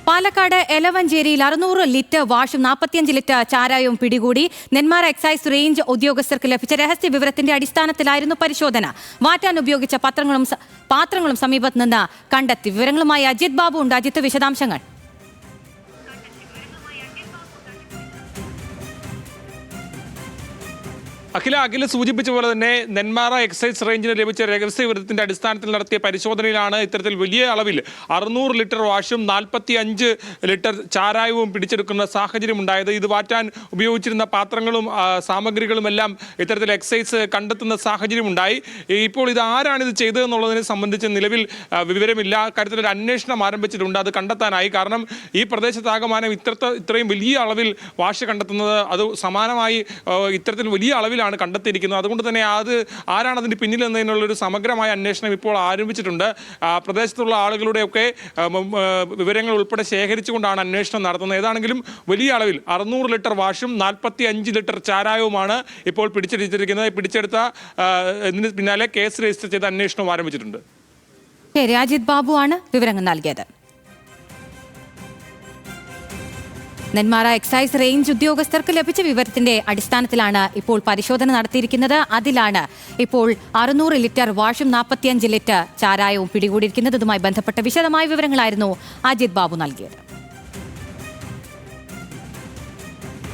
Palakkad എലവഞ്ചേരിയിൽ 600 litre വാഷും 45 litre ചാരായവും പിടികൂടി. Nenmara excise range ഉദ്യോഗസ്ഥർക്ക് ലഭിച്ച രഹസ്യ വിവരത്തിന്റെ അടിസ്ഥാനത്തിലായിരുന്നു പരിശോധന. വാറ്റാൻ ഉപയോഗിച്ച പാത്രങ്ങളും സമീപത്ത് നിന്ന് കണ്ടെത്തി. വിവരങ്ങളുമായി അജിത് ബാബു ഉണ്ട്. അജിത്ത്, വിശദാംശങ്ങൾ. അഖില സൂചിപ്പിച്ച പോലെ തന്നെ നെന്മാറ എക്സൈസ് റേഞ്ചിന് ലഭിച്ച രഹസ്യ വിവരത്തിന്റെ അടിസ്ഥാനത്തിൽ നടത്തിയ പരിശോധനയിലാണ് ഇത്തരത്തിൽ വലിയ അളവിൽ 600 ലിറ്റർ വാഷും 45 ലിറ്റർ ചാരായവും പിടിച്ചെടുക്കുന്ന സാഹചര്യം ഉണ്ടായത്. ഇത് വാറ്റാൻ ഉപയോഗിച്ചിരുന്ന പാത്രങ്ങളും സാമഗ്രികളും എല്ലാം ഇത്തരത്തിൽ എക്സൈസ് കണ്ടെത്തുന്ന സാഹചര്യം ഉണ്ടായി. ഇപ്പോൾ ഇത് ആരാണ് ഇത് ചെയ്തതെന്നുള്ളതിനെ സംബന്ധിച്ച് നിലവിൽ വിവരമില്ല. കാര്യത്തിലൊരു അന്വേഷണം ആരംഭിച്ചിട്ടുണ്ട്. അത് കണ്ടെത്താനായി. കാരണം ഈ പ്രദേശത്താകമാനം ഇത്രയും വലിയ അളവിൽ വാഷ് കണ്ടെത്തുന്നത് അത് സമാനമായി ഇത്തരത്തിൽ വലിയ അളവിൽ കണ്ടെത്തിയിരിക്കുന്നത്. അതുകൊണ്ട് തന്നെ അത് ആരാണ് അതിന് പിന്നിൽ എന്നതിനുള്ളൊരു സമഗ്രമായ അന്വേഷണം ഇപ്പോൾ ആരംഭിച്ചിട്ടുണ്ട്. പ്രദേശത്തുള്ള ആളുകളുടെയൊക്കെ വിവരങ്ങൾ ഉൾപ്പെടെ ശേഖരിച്ചുകൊണ്ടാണ് അന്വേഷണം നടത്തുന്നത്. ഏതാണെങ്കിലും വലിയ അളവിൽ 600 ലിറ്റർ വാഷും 45 ലിറ്റർ ചാരായവുമാണ് ഇപ്പോൾ പിടിച്ചെടുത്തിരിക്കുന്നത്. പിടിച്ചെടുത്ത ഇതിന് പിന്നാലെ കേസ് രജിസ്റ്റർ ചെയ്ത് അന്വേഷണം ആരംഭിച്ചിട്ടുണ്ട്. അജിത് ബാബു ആണ് വിവരങ്ങൾ നൽകിയത്. നെന്മാറ എക്സൈസ് റേഞ്ച് ഉദ്യോഗസ്ഥർക്ക് ലഭിച്ച വിവരത്തിന്റെ അടിസ്ഥാനത്തിലാണ് ഇപ്പോൾ പരിശോധന നടത്തിയിരിക്കുന്നത്. അതിലാണ് ഇപ്പോൾ 600 ലിറ്റർ വാഷും 45 ലിറ്റർ ചാരായവും പിടികൂടിയിരിക്കുന്നത്. ഇതുമായി ബന്ധപ്പെട്ട വിശദമായ വിവരങ്ങളായിരുന്നു അജിത് ബാബു നൽകിയത്.